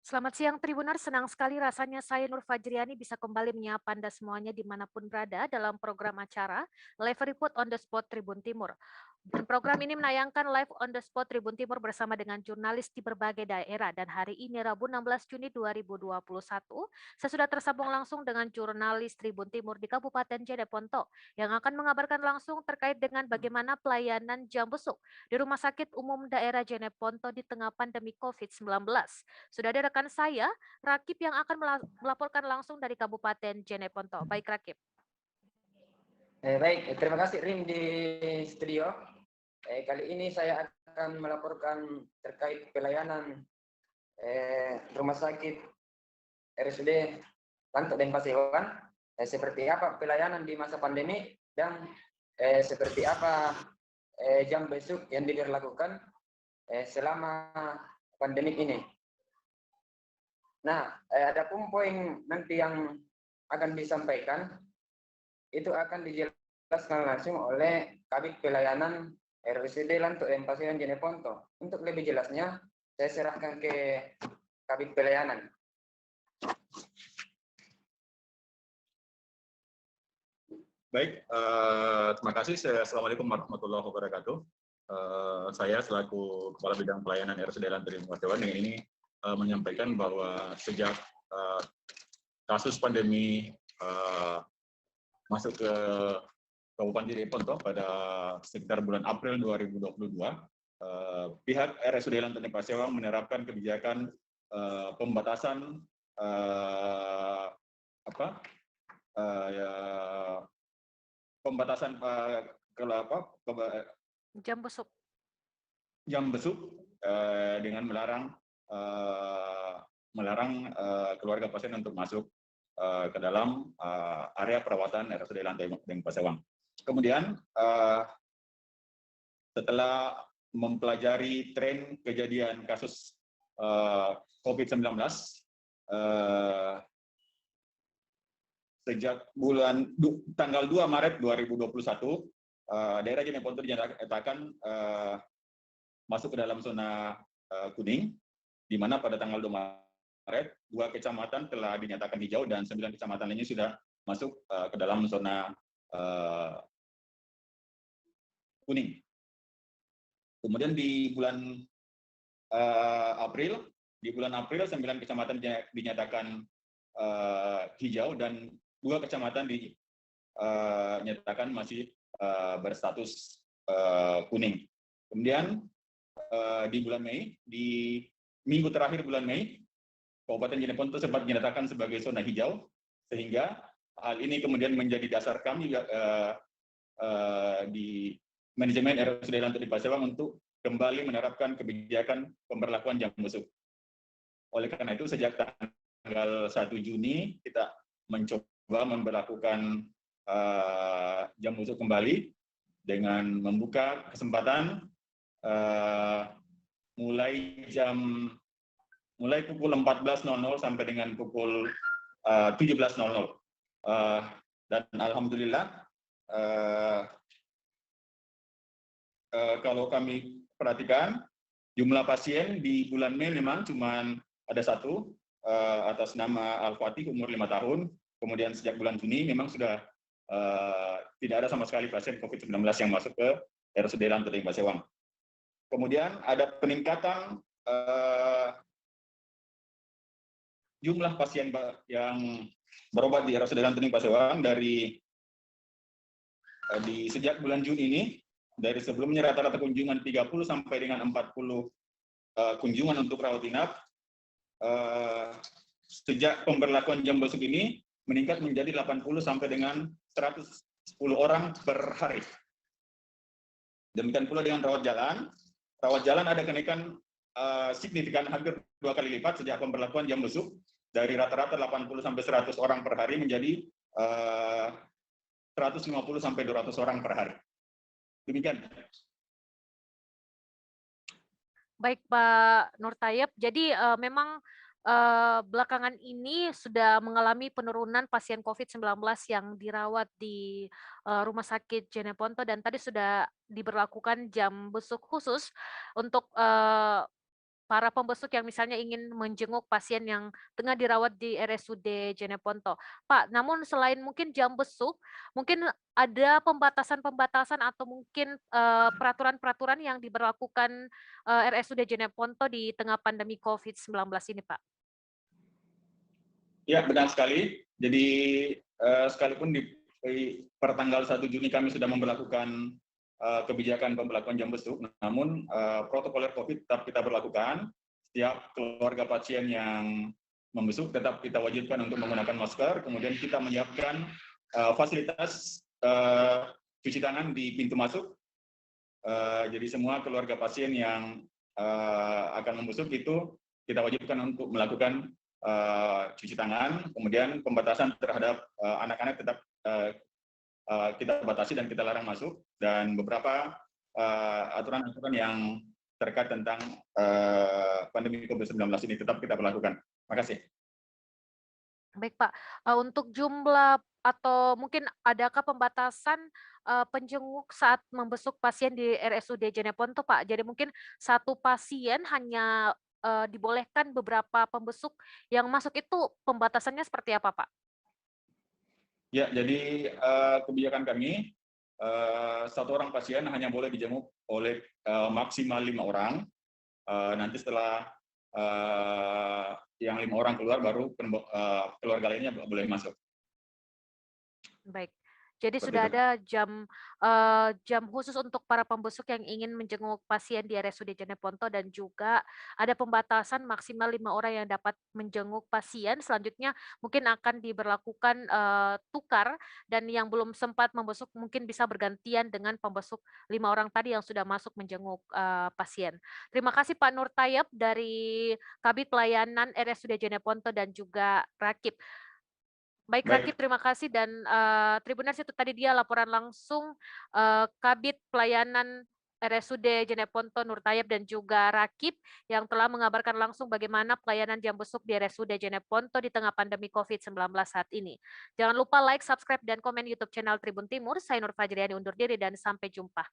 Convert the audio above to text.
Selamat siang Tribuners, senang sekali rasanya saya Nur Fajriani bisa kembali menyapa Anda semuanya dimanapun berada dalam program acara Live Report on the Spot Tribun Timur. Dan program ini menayangkan live on the spot Tribun Timur bersama dengan jurnalis di berbagai daerah. Dan hari ini Rabu 16 Juni 2021, saya sudah tersambung langsung dengan jurnalis Tribun Timur di Kabupaten Jeneponto yang akan mengabarkan langsung terkait dengan bagaimana pelayanan jam besuk di Rumah Sakit Umum Daerah Jeneponto di tengah pandemi COVID-19. Sudah ada rekan saya, Rakib, yang akan melaporkan langsung dari Kabupaten Jeneponto. Baik, Rakib. Baik, terima kasih Rim di studio. Kali ini saya akan melaporkan terkait pelayanan Rumah Sakit RSUD Lanto Denpasar. Seperti apa pelayanan di masa pandemi dan seperti apa jam besuk yang diberlakukan selama pandemi ini. Nah, ada pun poin nanti yang akan disampaikan itu akan dijelaskan langsung oleh Kabid Pelayanan RSUD Lanto Denpasar Jeneponto. Untuk lebih jelasnya, saya serahkan ke Kabid Pelayanan. Baik, terima kasih. Assalamualaikum warahmatullahi wabarakatuh. Saya selaku Kepala Bidang Pelayanan RSUD Lanto Denpasar dengan ini menyampaikan bahwa sejak kasus pandemi masuk ke Kabupaten Jeneponto pada sekitar bulan April 2022, pihak RSUD Lanto Denpasar menerapkan kebijakan pembatasan jam besuk dengan melarang keluarga pasien untuk masuk ke dalam area perawatan RSUD Lanto Denpasar. Kemudian setelah mempelajari tren kejadian kasus COVID-19 sejak tanggal 2 Maret 2021, daerah Jeneponto dinyatakan masuk ke dalam zona kuning, di mana pada tanggal 2 Maret 2 kecamatan telah dinyatakan hijau dan 9 kecamatan lainnya sudah masuk ke dalam zona kuning. Kemudian di bulan April 9 kecamatan dinyatakan hijau dan 2 kecamatan dinyatakan masih berstatus kuning. Kemudian di bulan Mei, di minggu terakhir bulan Mei, Kabupaten Jeneponto sempat dinyatakan sebagai zona hijau, sehingga hal ini kemudian menjadi dasar kami di manajemen RSUD Lanto Denpasar untuk kembali menerapkan kebijakan pemberlakuan jam besuk. Oleh karena itu, sejak tanggal 1 Juni kita mencoba memberlakukan jam besuk kembali dengan membuka kesempatan mulai pukul 14.00 sampai dengan pukul 17.00. Dan alhamdulillah kalau kami perhatikan jumlah pasien di bulan Mei memang cuma ada satu atas nama Al-Fatih umur 5 tahun. Kemudian sejak bulan Juni memang sudah tidak ada sama sekali pasien COVID-19 yang masuk ke RSUD Lanto Denpasar. Kemudian ada peningkatan jumlah pasien yang berobat di RSUD Lanto Denpasar dari sejak bulan Juni ini, dari sebelumnya rata-rata kunjungan 30 sampai dengan 40 kunjungan untuk rawat inap, sejak pemberlakuan jam besuk ini meningkat menjadi 80 sampai dengan 110 orang per hari. Demikian pula dengan rawat jalan. Rawat jalan ada kenaikan signifikan hampir 2 kali lipat sejak pemberlakuan jam besuk, dari rata-rata 80 sampai 100 orang per hari menjadi 150 sampai 200 orang per hari. Demikian. Baik, Pak Nur Tayeb. Jadi memang belakangan ini sudah mengalami penurunan pasien COVID-19 yang dirawat di Rumah Sakit Jeneponto, dan tadi sudah diberlakukan jam besuk khusus untuk para pembesuk yang misalnya ingin menjenguk pasien yang tengah dirawat di RSUD Jeneponto. Pak, namun selain mungkin jam besuk, mungkin ada pembatasan-pembatasan atau mungkin peraturan-peraturan yang diberlakukan RSUD Jeneponto di tengah pandemi COVID-19 ini, Pak? Ya, benar sekali. Jadi sekalipun per tanggal 1 Juni kami sudah memperlakukan kebijakan pembelakuan jam besuk, namun protokoler COVID tetap kita berlakukan. Setiap keluarga pasien yang membesuk tetap kita wajibkan untuk menggunakan masker, kemudian kita menyiapkan fasilitas cuci tangan di pintu masuk. Jadi semua keluarga pasien yang akan membesuk itu kita wajibkan untuk melakukan cuci tangan, kemudian pembatasan terhadap anak-anak tetap kita batasi dan kita larang masuk, dan beberapa aturan-aturan yang terkait tentang pandemi COVID-19 ini tetap kita berlakukan. Terima kasih. Baik, Pak. Untuk jumlah atau mungkin adakah pembatasan penjenguk saat membesuk pasien di RSUD Jeneponto, Pak? Jadi mungkin satu pasien hanya dibolehkan beberapa pembesuk yang masuk, itu pembatasannya seperti apa, Pak? Ya, jadi kebijakan kami, satu orang pasien hanya boleh dijenguk oleh maksimal 5 orang. Nanti setelah yang 5 orang keluar, baru keluarga lainnya boleh masuk. Baik. Jadi Seperti sudah itu. ada jam khusus untuk para pembesuk yang ingin menjenguk pasien di RSUD Jeneponto, dan juga ada pembatasan maksimal 5 orang yang dapat menjenguk pasien. Selanjutnya mungkin akan diberlakukan tukar, dan yang belum sempat membesuk mungkin bisa bergantian dengan pembesuk 5 orang tadi yang sudah masuk menjenguk pasien. Terima kasih Pak Nur Tayeb dari Kabid Pelayanan RSUD Jeneponto dan juga Rakip. Baik, Rakip, Baik, terima kasih, dan Tribuners, itu tadi dia laporan langsung Kabid Pelayanan RSUD Jeneponto Nur Tayeb dan juga Rakip yang telah mengabarkan langsung bagaimana pelayanan jam besuk di RSUD Jeneponto di tengah pandemi COVID-19 saat ini. Jangan lupa like, subscribe, dan komen YouTube channel Tribun Timur. Saya Nur Fajriani undur diri dan sampai jumpa.